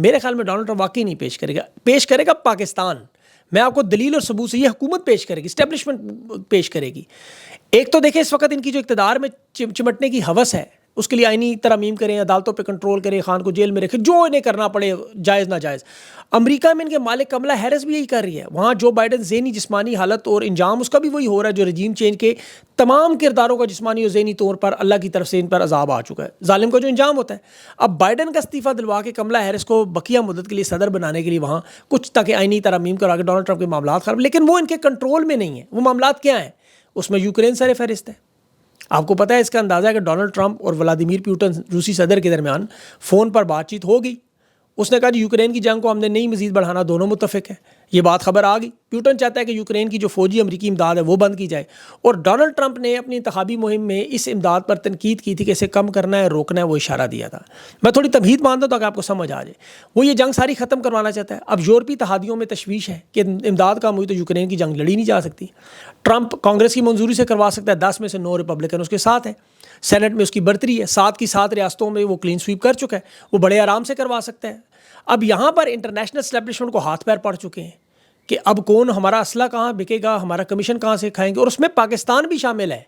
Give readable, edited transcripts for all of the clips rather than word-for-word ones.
میرے خیال میں ڈونلڈ ٹرمپ واقعی نہیں پیش کرے گا پاکستان. میں آپ کو دلیل اور ثبوت سے یہ حکومت پیش کرے گی, اسٹیبلشمنٹ پیش کرے گی. ایک تو دیکھیں اس وقت ان کی جو اقتدار میں چمٹنے کی ہوس ہے, اس کے لیے آئینی ترامیم کریں, عدالتوں پہ کنٹرول کریں, خان کو جیل میں رکھیں, جو انہیں کرنا پڑے جائز ناجائز. امریکہ میں ان کے مالک کملا ہیرس بھی یہی کر رہی ہے. وہاں جو بائیڈن ذہنی جسمانی حالت اور انجام اس کا بھی وہی ہو رہا ہے جو رجیم چینج کے تمام کرداروں کا جسمانی اور ذہنی طور پر اللہ کی طرف سے ان پر عذاب آ چکا ہے. ظالم کا جو انجام ہوتا ہے. اب بائیڈن کا استعفیٰ دلوا کے کملا ہیرس کو بقیہ مدت کے لیے صدر بنانے کے لیے وہاں کچھ تاکہ آئینی ترامیم کرا کے ڈونلڈ ٹرمپ کے معاملات خراب, لیکن وہ ان کے کنٹرول میں نہیں ہیں. وہ معاملات کیا ہیں؟ اس میں یوکرین سر فہرست ہے. آپ کو پتہ ہے اس کا اندازہ ہے کہ ڈونلڈ ٹرمپ اور ولادیمیر پیوٹن روسی صدر کے درمیان فون پر بات چیت ہوگی. اس نے کہا جی یوکرین کی جنگ کو ہم نے نہیں مزید بڑھانا, دونوں متفق ہیں. یہ بات خبر آ گئی. پیوٹن چاہتا ہے کہ یوکرین کی جو فوجی امریکی امداد ہے وہ بند کی جائے, اور ڈونلڈ ٹرمپ نے اپنی انتخابی مہم میں اس امداد پر تنقید کی تھی کہ اسے کم کرنا ہے, روکنا ہے, وہ اشارہ دیا تھا. میں تھوڑی تمہید مانتا ہوں تاکہ آپ کو سمجھ آ جائے. وہ یہ جنگ ساری ختم کروانا چاہتا ہے. اب یورپی اتحادیوں میں تشویش ہے کہ امداد کم ہوئی تو یوکرین کی جنگ لڑی نہیں جا سکتی. ٹرمپ کانگریس کی منظوری سے کروا سکتا ہے, 10 میں سے 9 ریپبلکن اس کے ساتھ ہیں. سینٹ میں اس کی برتری ہے, 7 کی 7 ریاستوں میں وہ کلین سویپ کر چکا ہے, وہ بڑے آرام سے کروا سکتا ہے. اب یہاں پر انٹرنیشنل اسٹیبلشمنٹ کو ہاتھ پیر پڑ چکے ہیں کہ اب کون ہمارا اسلحہ کہاں بکے گا, ہمارا کمیشن کہاں سے کھائیں گے, اور اس میں پاکستان بھی شامل ہے.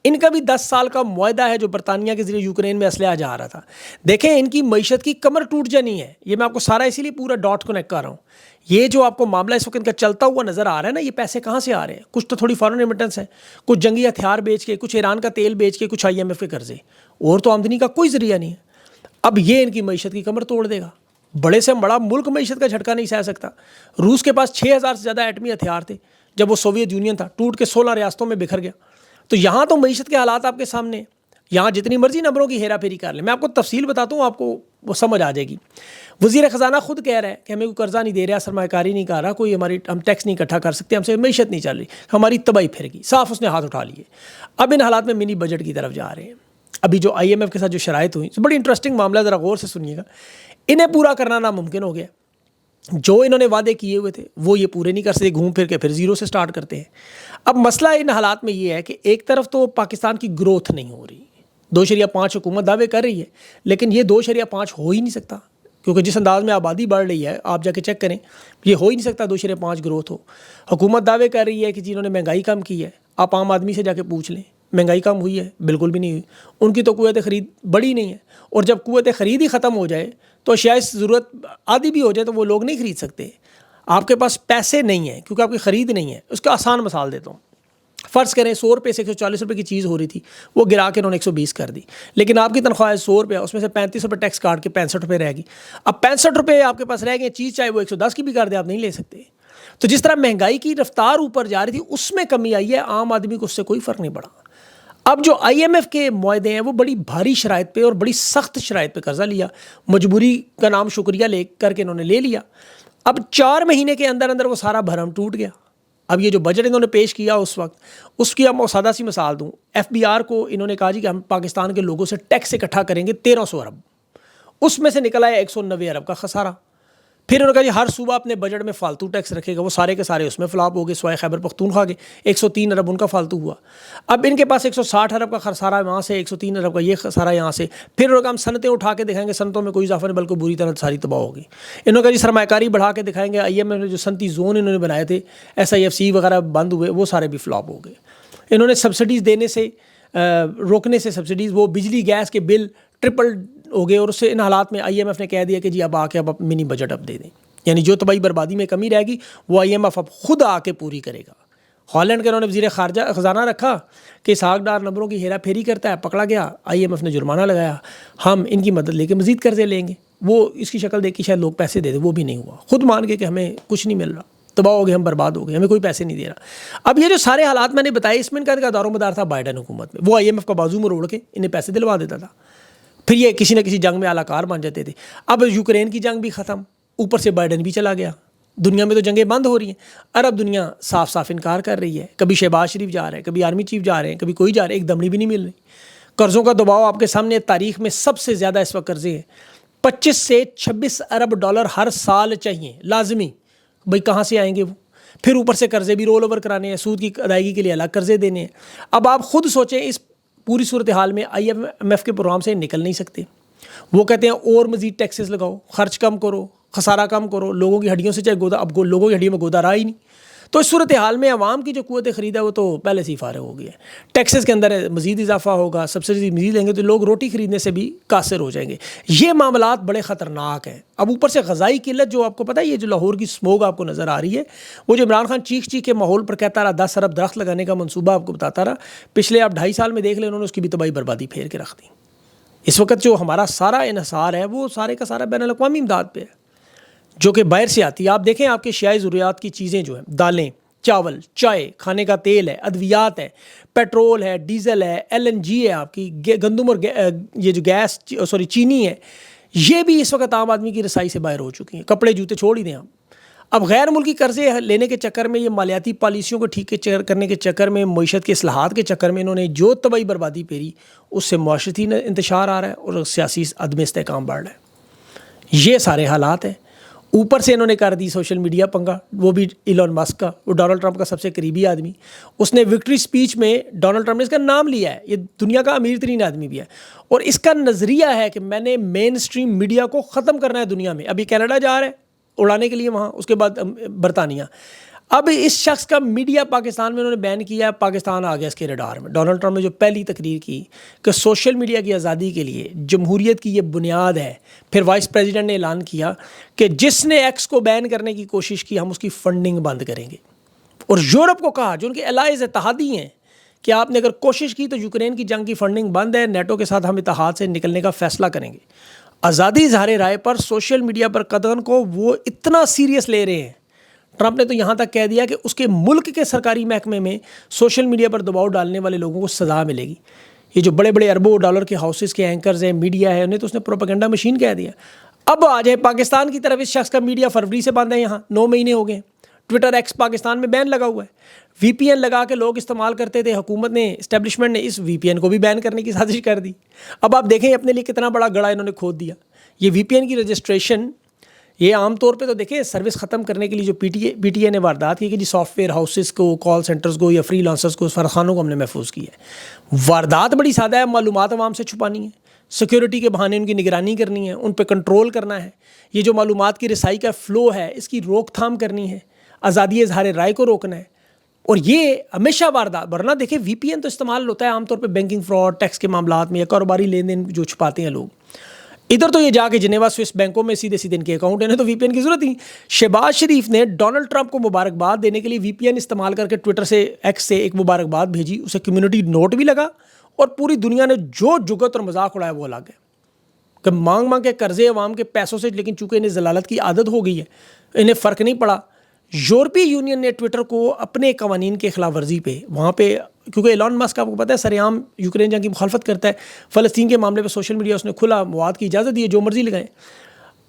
ان کا بھی 10 سال کا معاہدہ ہے جو برطانیہ کے ذریعے یوکرین میں اسلحہ جا رہا تھا. دیکھیں ان کی معیشت کی کمر ٹوٹ جانی ہے. یہ میں آپ کو سارا اسی لیے پورا ڈاٹ کنیکٹ کر رہا ہوں. یہ جو آپ کو معاملہ اس وقت ان کا چلتا ہوا نظر آ رہا ہے نا, یہ پیسے کہاں سے آ رہے ہیں؟ کچھ تو تھوڑی فارن ریمیٹنس ہے, کچھ جنگی ہتھیار بیچ کے, کچھ ایران کا تیل بیچ کے, کچھ IMF کے قرضے, اور تو آمدنی کا کوئی ذریعہ نہیں ہے. اب یہ ان کی معیشت کی کمر توڑ دے گا. بڑے سے بڑا ملک معیشت کا جھٹکا نہیں سہ سکتا. روس کے پاس 6000 سے زیادہ ایٹمی ہتھیار تھے جب وہ سوویت یونین تھا, ٹوٹ کے 16 ریاستوں میں بکھر گیا. تو یہاں تو معیشت کے حالات آپ کے سامنے ہیں. یہاں جتنی مرضی نمبروں کی ہیرا پھیری کر لیں, میں آپ کو تفصیل بتاتا ہوں, آپ کو وہ سمجھ آ جائے گی. وزیر خزانہ خود کہہ رہا ہے کہ ہمیں کوئی قرضہ نہیں دے رہا, سرمایہ کاری نہیں کر رہا, کوئی ہم ٹیکس نہیں اکٹھا کر سکتے, ہم سے معیشت نہیں چل رہی, ہماری تباہی پھر گئی. صاف اس نے ہاتھ اٹھا لیے. اب ان حالات میں منی بجٹ کی طرف جا رہے ہیں. ابھی جو IMF کے ساتھ جو شرائط ہوئی, بڑی انٹرسٹنگ معاملہ, ذرا غور سے سنیے گا. انہیں پورا کرنا ناممکن ہو گیا. جو انہوں نے وعدے کیے ہوئے تھے وہ یہ پورے نہیں کر سکتے, گھوم پھر کے پھر زیرو سے سٹارٹ کرتے ہیں. اب مسئلہ ان حالات میں یہ ہے کہ ایک طرف تو پاکستان کی گروتھ نہیں ہو رہی, 2.5 حکومت دعوے کر رہی ہے, لیکن یہ 2.5 ہو ہی نہیں سکتا, کیونکہ جس انداز میں آبادی بڑھ رہی ہے آپ جا کے چیک کریں, یہ ہو ہی نہیں سکتا 2.5 گروتھ ہو. حکومت دعوے کر رہی ہے کہ جنہوں نے مہنگائی کم کی ہے, آپ عام آدمی سے جا کے پوچھ لیں مہنگائی کم ہوئی ہے؟ بالکل بھی نہیں ہوئی. ان کی تو قوت خرید بڑی نہیں ہے, اور جب قوت خرید ہی ختم ہو جائے تو شاید ضرورت آدھی بھی ہو جائے تو وہ لوگ نہیں خرید سکتے. آپ کے پاس پیسے نہیں ہیں کیونکہ آپ کی خرید نہیں ہے. اس کا آسان مثال دیتا ہوں. فرض کریں 100 روپے سے 140 روپے کی چیز ہو رہی تھی, وہ گرا کے انہوں نے 120 کر دی, لیکن آپ کی تنخواہ 100 روپے, اس میں سے 35 روپے ٹیکس کاٹ کے 65 روپے رہ گئی. اب 65 روپے آپ کے پاس رہ گئے, چیز چاہے وہ 110 کی بھی کر دے آپ نہیں لے سکتے. تو جس طرح مہنگائی کی رفتار اوپر جا رہی تھی اس میں کمی آئی ہے, عام آدمی کو اس سے کوئی فرق نہیں پڑا. اب جو IMF کے معاہدے ہیں وہ بڑی بھاری شرائط پہ اور بڑی سخت شرائط پہ قرضہ لیا, مجبوری کا نام شکریہ لے کر کے انہوں نے لے لیا. اب 4 مہینے کے اندر اندر وہ سارا بھرم ٹوٹ گیا. اب یہ جو بجٹ انہوں نے پیش کیا اس وقت, اس کی اب سادہ سی مثال دوں. FBR کو انہوں نے کہا جی کہ ہم پاکستان کے لوگوں سے ٹیکس اکٹھا کریں گے 1300 ارب, اس میں سے نکلا ہے 190 ارب کا خسارہ. پھر انہوں نے کہا جی ہر صوبہ اپنے بجٹ میں فالتو ٹیکس رکھے گا, وہ سارے کے سارے اس میں فلاپ ہو گئے, سوائے خیبر پختونخوا کے 103 ارب ان کا فالتو ہوا. اب ان کے پاس 160 ارب کا خسارہ وہاں سے, 103 ارب کا یہ خسارہ یہاں سے. پھر انہوں نے کہا ہم صنعتیں اٹھا کے دکھائیں گے, صنعتوں میں کوئی اضافہ نہیں بلکہ بری طرح ساری تباہ ہوگی. انہوں نے کہا جی سرمایہ کاری بڑھا کے دکھائیں گے, IMF نے جو صنعتی زون انہوں نے بنائے تھے SIFC وغیرہ بند ہوئے, وہ سارے بھی فلاپ ہو گئے. انہوں نے سبسڈیز دینے سے روکنے سے سبسڈیز, وہ بجلی گیس کے بل ٹرپل ہو گئے, اور اس سے ان حالات میں IMF نے کہہ دیا کہ جی اب آ کے اب منی بجٹ اب دے دیں. یعنی جو تباہی بربادی میں کمی رہے گی وہ IMF اب خود آ کے پوری کرے گا. ہالینڈ کے انہوں نے وزیر خزانہ رکھا کہ اسحاق ڈار نمبروں کی ہیرا پھیری کرتا ہے, پکڑا گیا, IMF نے جرمانہ لگایا, ہم ان کی مدد لے کے مزید قرضے لیں گے. وہ اس کی شکل دیکھ کے شاید لوگ پیسے دے دیں, وہ بھی نہیں ہوا. خود مان گئے کہ ہمیں کچھ نہیں مل رہا, تباہ ہو گئے, ہم برباد ہو گئے, ہمیں کوئی پیسے نہیں دے رہا. اب یہ جو سارے حالات میں نے بتائے, اس میں ان کا دار و مدار تھا بائیڈن حکومت میں. وہ IMF کا بازو مروڑ کے انہیں پیسے دلوا دیتا تھا, پھر یہ کسی نہ کسی جنگ میں اعلی کار بن جاتے تھے. اب یوکرین کی جنگ بھی ختم, اوپر سے بائیڈن بھی چلا گیا. دنیا میں تو جنگیں بند ہو رہی ہیں. عرب دنیا صاف صاف انکار کر رہی ہے. کبھی شہباز شریف جا رہے ہیں, کبھی آرمی چیف جا رہے ہیں, کبھی کوئی جا رہے ہیں, ایک دمڑی بھی نہیں مل رہی. قرضوں کا دباؤ آپ کے سامنے, تاریخ میں سب سے زیادہ اس وقت قرضے ہیں. 25 سے 26 ارب ڈالر ہر سال چاہیے لازمی. بھائی کہاں سے آئیں گے وہ؟ پھر اوپر سے قرضے بھی رول اوور کرانے ہیں, سود کی ادائیگی کے لیے الگ قرضے دینے ہیں. اب آپ خود سوچیں, اس پوری صورتحال میں IMF کے پروگرام سے نکل نہیں سکتے. وہ کہتے ہیں اور مزید ٹیکسز لگاؤ, خرچ کم کرو, خسارہ کم کرو, لوگوں کی ہڈیوں سے چاہے گودا, اب لوگوں کی ہڈیوں میں گودا رہا ہی نہیں. تو اس صورتحال میں عوام کی جو قوت خرید ہے وہ تو پہلے سے ہی فارغ ہو گئی ہے. ٹیکسز کے اندر مزید اضافہ ہوگا, سبسڈی مزید لیں گے تو لوگ روٹی خریدنے سے بھی قاصر ہو جائیں گے. یہ معاملات بڑے خطرناک ہیں. اب اوپر سے غذائی قلت, جو آپ کو پتہ ہے یہ جو لاہور کی اسموگ آپ کو نظر آ رہی ہے, وہ جو عمران خان چیخ کے ماحول پر کہتا رہا 10 ارب درخت لگانے کا منصوبہ آپ کو بتاتا رہا, پچھلے آپ 2.5 سال میں دیکھ لیں انہوں نے اس کی بھی تباہی بربادی پھیر کے رکھ دی. اس وقت جو ہمارا سارا انحصار ہے وہ سارے کا سارا بین الاقوامی امداد پہ ہے جو کہ باہر سے آتی ہے. آپ دیکھیں آپ کے اشیائی ضروریات کی چیزیں جو ہیں, دالیں, چاول, چائے, کھانے کا تیل ہے, ادویات ہے, پیٹرول ہے, ڈیزل ہے, LNG ہے, آپ کی گندم اور یہ جو گیس چینی ہے, یہ بھی اس وقت عام آدمی کی رسائی سے باہر ہو چکی ہیں. کپڑے جوتے چھوڑ ہی دیں آپ. اب غیر ملکی قرضے لینے کے چکر میں, یہ مالیاتی پالیسیوں کو ٹھیک کرنے کے چکر میں, معیشت کے اصلاحات کے چکر میں انہوں نے جو تباہی بربادی پھیری, اس سے معاشرتی انتشار آ رہا ہے اور سیاسی عدم استحکام بڑھ رہا ہے. یہ سارے حالات ہیں. اوپر سے انہوں نے کر دی سوشل میڈیا پنگا, وہ بھی ایلون مسک کا, وہ ڈونلڈ ٹرمپ کا سب سے قریبی آدمی. اس نے وکٹری سپیچ میں ڈونلڈ ٹرمپ نے اس کا نام لیا ہے, یہ دنیا کا امیر ترین آدمی بھی ہے, اور اس کا نظریہ ہے کہ میں نے مین اسٹریم میڈیا کو ختم کرنا ہے دنیا میں. ابھی کینیڈا جا رہا ہے اڑانے کے لیے وہاں, اس کے بعد برطانیہ. اب اس شخص کا میڈیا پاکستان میں انہوں نے بین کیا ہے, پاکستان آ گیا اس کے ریڈار میں. ڈونلڈ ٹرمپ نے جو پہلی تقریر کی کہ سوشل میڈیا کی آزادی کے لیے جمہوریت کی یہ بنیاد ہے, پھر وائس پریزیڈنٹ نے اعلان کیا کہ جس نے ایکس کو بین کرنے کی کوشش کی ہم اس کی فنڈنگ بند کریں گے. اور یورپ کو کہا جو ان کے الائز اتحادی ہیں کہ آپ نے اگر کوشش کی تو یوکرین کی جنگ کی فنڈنگ بند ہے, نیٹو کے ساتھ ہم اتحاد سے نکلنے کا فیصلہ کریں گے. آزادی اظہار رائے پر سوشل میڈیا پر قدغن کو وہ اتنا سیریس لے رہے ہیں. ٹرمپ نے تو یہاں تک کہہ دیا کہ اس کے ملک کے سرکاری محکمے میں سوشل میڈیا پر دباؤ ڈالنے والے لوگوں کو سزا ملے گی. یہ جو بڑے بڑے اربوں ڈالر کے ہاؤسز کے اینکرز ہیں, میڈیا ہے, انہیں تو اس نے پروپیگنڈا مشین کہہ دیا. اب آ جائے پاکستان کی طرف, اس شخص کا میڈیا فروری سے بند ہے, یہاں 9 مہینے ہو گئے. ٹویٹر ایکس پاکستان میں بین لگا ہوا ہے. VPN لگا کے لوگ استعمال کرتے تھے, حکومت نے, اسٹیبلشمنٹ نے اس VPN کو بھی بین کرنے کی سازش کر دی. اب آپ دیکھیں اپنے لیے کتنا بڑا گڑھا انہوں نے کھود دیا. یہ VPN کی رجسٹریشن, یہ عام طور پہ تو دیکھیں سروس ختم کرنے کے لیے جو پی ٹی اے نے واردات کی کہ جی سافٹ ویئر ہاؤسز کو, کال سینٹرز کو یا فری لانسرز کو, فرخانوں کو ہم نے محفوظ کیا ہے. واردات بڑی سادہ ہے, معلومات عوام سے چھپانی ہے, سیکیورٹی کے بہانے ان کی نگرانی کرنی ہے, ان پہ کنٹرول کرنا ہے. یہ جو معلومات کی رسائی کا فلو ہے اس کی روک تھام کرنی ہے, آزادی اظہار رائے کو روکنا ہے. اور یہ ہمیشہ واردات, ورنہ دیکھیں VPN تو استعمال ہوتا ہے عام طور پہ بینکنگ فراڈ, ٹیکس کے معاملات میں یا کاروباری لین دین جو چھپاتے ہیں لوگ. ادھر تو یہ جا کے جنیوا سوئس بینکوں میں سیدھے ان کے اکاؤنٹ ہیں, تو VPN کی ضرورت نہیں. شہباز شریف نے ڈونلڈ ٹرمپ کو مبارکباد دینے کے لیے VPN استعمال کر کے ٹویٹر سے, ایکس سے ایک مبارکباد بھیجی. اسے کمیونٹی نوٹ بھی لگا, اور پوری دنیا نے جو جگت اور مذاق اڑایا وہ الگ ہے کہ مانگ کے قرضے عوام کے پیسوں سے, لیکن چونکہ انہیں ضلالت کی عادت ہو گئی ہے انہیں فرق نہیں پڑا. یورپی یونین نے ٹویٹر کو اپنے قوانین کے خلاف ورزی پہ, وہاں پہ کیونکہ ایلون مسک آپ کو پتہ ہے سر عام یوکرین جنگ کی مخالفت کرتا ہے, فلسطین کے معاملے پہ سوشل میڈیا اس نے کھلا مواد کی اجازت دی ہے, جو مرضی لگائیں.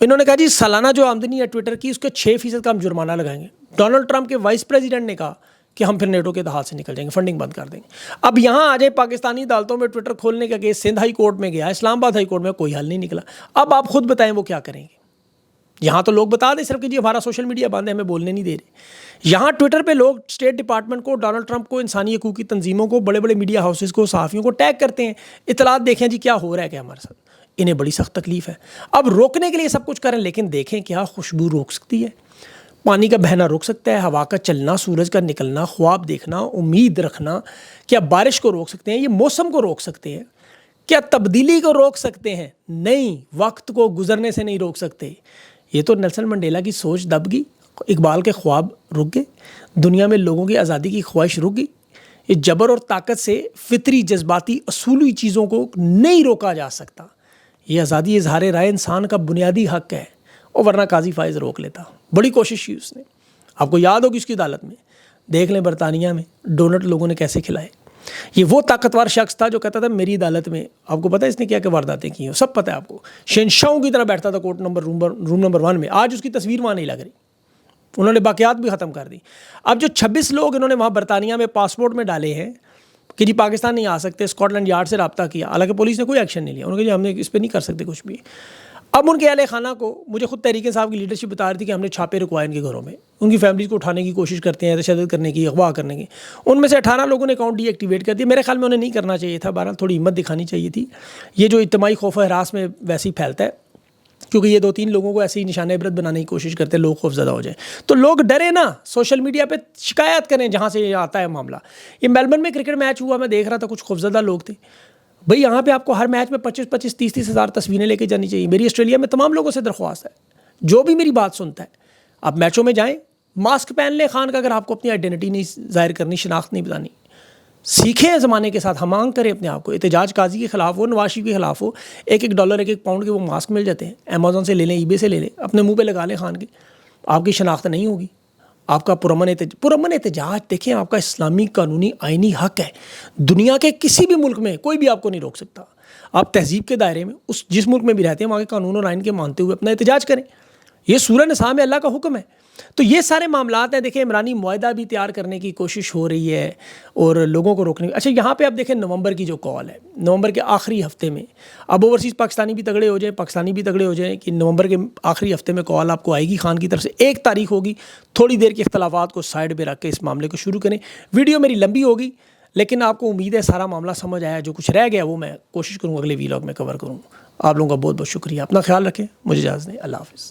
انہوں نے کہا جی سالانہ جو آمدنی ہے ٹویٹر کی اس کے 6% کا ہم جرمانہ لگائیں گے. ڈونلڈ ٹرمپ کے وائس پریزیڈنٹ نے کہا کہ ہم پھر نیٹو کے اتحاد سے نکل جائیں گے, فنڈنگ بند کر دیں گے. اب یہاں آ جائے پاکستانی عدالتوں میں ٹویٹر کھولنے کا کیس سندھ ہائی کورٹ میں گیا, اسلام آباد ہائی کورٹ میں کوئی حل نہیں نکلا. اب آپ خود بتائیں وہ کیا کریں گے. یہاں تو لوگ بتا دیں صرف کہ جی ہمارا سوشل میڈیا بند ہے, ہمیں بولنے نہیں دے رہے. یہاں ٹویٹر پہ لوگ اسٹیٹ ڈپارٹمنٹ کو, ڈونلڈ ٹرمپ کو, انسانی حقوق کی تنظیموں کو, بڑے بڑے میڈیا ہاؤسز کو, صحافیوں کو ٹیگ کرتے ہیں, اطلاعات دیکھیں جی کیا ہو رہا ہے کیا ہمارے ساتھ. انہیں بڑی سخت تکلیف ہے. اب روکنے کے لیے سب کچھ کریں, لیکن دیکھیں کیا خوشبو روک سکتی ہے, پانی کا بہنا روک سکتا ہے, ہوا کا چلنا, سورج کا نکلنا, خواب دیکھنا, امید رکھنا, کیا بارش کو روک سکتے ہیں, یہ موسم کو روک سکتے ہیں, کیا تبدیلی کو روک سکتے ہیں؟ نہیں, وقت کو گزرنے سے نہیں روک سکتے. یہ تو نیلسن منڈیلا کی سوچ دب گئی, اقبال کے خواب رک گئے, دنیا میں لوگوں کی آزادی کی خواہش رک گئی. یہ جبر اور طاقت سے فطری جذباتی اصولی چیزوں کو نہیں روکا جا سکتا. یہ آزادی اظہار رائے انسان کا بنیادی حق ہے, اور ورنہ قاضی فائز روک لیتا. بڑی کوشش کی اس نے, آپ کو یاد ہوگی اس کی عدالت میں, دیکھ لیں برطانیہ میں ڈونٹ لوگوں نے کیسے کھلائے. یہ وہ طاقتور شخص تھا جو کہتا تھا میری عدالت میں, آپ کو پتہ ہے اس نے کیا کیا وارداتیں کی ہیں, سب پتہ ہے آپ کو. شہنشاہوں کی طرح بیٹھتا تھا کورٹ روم نمبر 1 میں. آج اس کی تصویر وہاں نہیں لگ رہی, انہوں نے باقیات بھی ختم کر دی. اب جو 26 لوگ انہوں نے وہاں برطانیہ میں پاسپورٹ میں ڈالے ہیں کہ جی پاکستان نہیں آ سکتے, اسکاٹ لینڈ یارڈ سے رابطہ کیا, حالانکہ پولیس نے کوئی ایکشن نہیں لیا. انہوں نے کہا جی ہم نے اس پہ نہیں کر سکتے کچھ بھی. اب ان کے اہل خانہ کو, مجھے خود تحریک انصاف کی لیڈرشپ بتا رہی تھی کہ ہم نے چھاپے رکوائے ان کے گھروں میں, ان کی فیملیز کو اٹھانے کی کوشش کرتے ہیں, تشدد کرنے کی, اغوا کرنے کی. ان میں سے 18 لوگوں نے اکاؤنٹ ڈی ایکٹیویٹ کر دیا. میرے خیال میں انہیں نہیں کرنا چاہیے تھا, بہرحال تھوڑی ہمت دکھانی چاہیے تھی. یہ جو اجتماعی خوف و ہراس میں ویسے ہی پھیلتا ہے, کیونکہ یہ 2-3 لوگوں کو ایسے ہی نشان عبرت بنانے کی کوشش کرتے ہیں, لوگ خوف زدہ ہو جائیں. تو لوگ ڈرے نا, سوشل میڈیا پہ شکایت کریں جہاں سے یہ آتا ہے معاملہ. یہ میلبرن میں کرکٹ میچ ہوا, میں دیکھ رہا تھا, کچھ خوفزدہ لوگ تھے. بھئی یہاں پہ آپ کو ہر میچ میں 25-25 30-30 ہزار تصویریں لے کے جانی چاہیے. میری آسٹریلیا میں تمام لوگوں سے درخواست ہے, جو بھی میری بات سنتا ہے, آپ میچوں میں جائیں, ماسک پہن لیں. خان کا اگر آپ کو اپنی آئیڈینٹی نہیں ظاہر کرنی, شناخت نہیں بتانی, سیکھیں زمانے کے ساتھ, ہم آنگ کریں اپنے آپ کو. احتجاج قاضی کے خلاف ہو, نواز شریف کے خلاف ہو, $1 $1 کے وہ ماسک مل جاتے ہیں, امیزون سے لے لیں, ای بے سے لے لیں, اپنے منہ پہ لگا لیں خان کے, آپ کی شناخت نہیں ہوگی. آپ کا پرامن احتجاج دیکھیں, آپ کا اسلامی قانونی آئینی حق ہے. دنیا کے کسی بھی ملک میں کوئی بھی آپ کو نہیں روک سکتا. آپ تہذیب کے دائرے میں جس ملک میں بھی رہتے ہیں وہاں کے قانون اور آئین کے مانتے ہوئے اپنا احتجاج کریں. یہ سورہ نساء میں اللہ کا حکم ہے. تو یہ سارے معاملات ہیں. دیکھیں عمرانی معاہدہ بھی تیار کرنے کی کوشش ہو رہی ہے اور لوگوں کو روکنے کی. اچھا یہاں پہ اب دیکھیں نومبر کی جو کال ہے, نومبر کے آخری ہفتے میں, اب اوورسیز پاکستانی بھی تگڑے ہو جائیں, پاکستانی بھی تگڑے ہو جائیں کہ نومبر کے آخری ہفتے میں کال آپ کو آئے گی خان کی طرف سے. 1 تاریخ ہوگی, تھوڑی دیر کے اختلافات کو سائڈ پہ رکھ کے اس معاملے کو شروع کریں. ویڈیو میری لمبی ہوگی لیکن آپ کو امید ہے سارا معاملہ سمجھ آیا. جو کچھ رہ گیا وہ میں کوشش کروں اگلے ویلاگ میں کور کروں. آپ لوگوں کا بہت بہت شکریہ. اپنا خیال رکھیں, مجھے اجازت دیں. اللہ حافظ.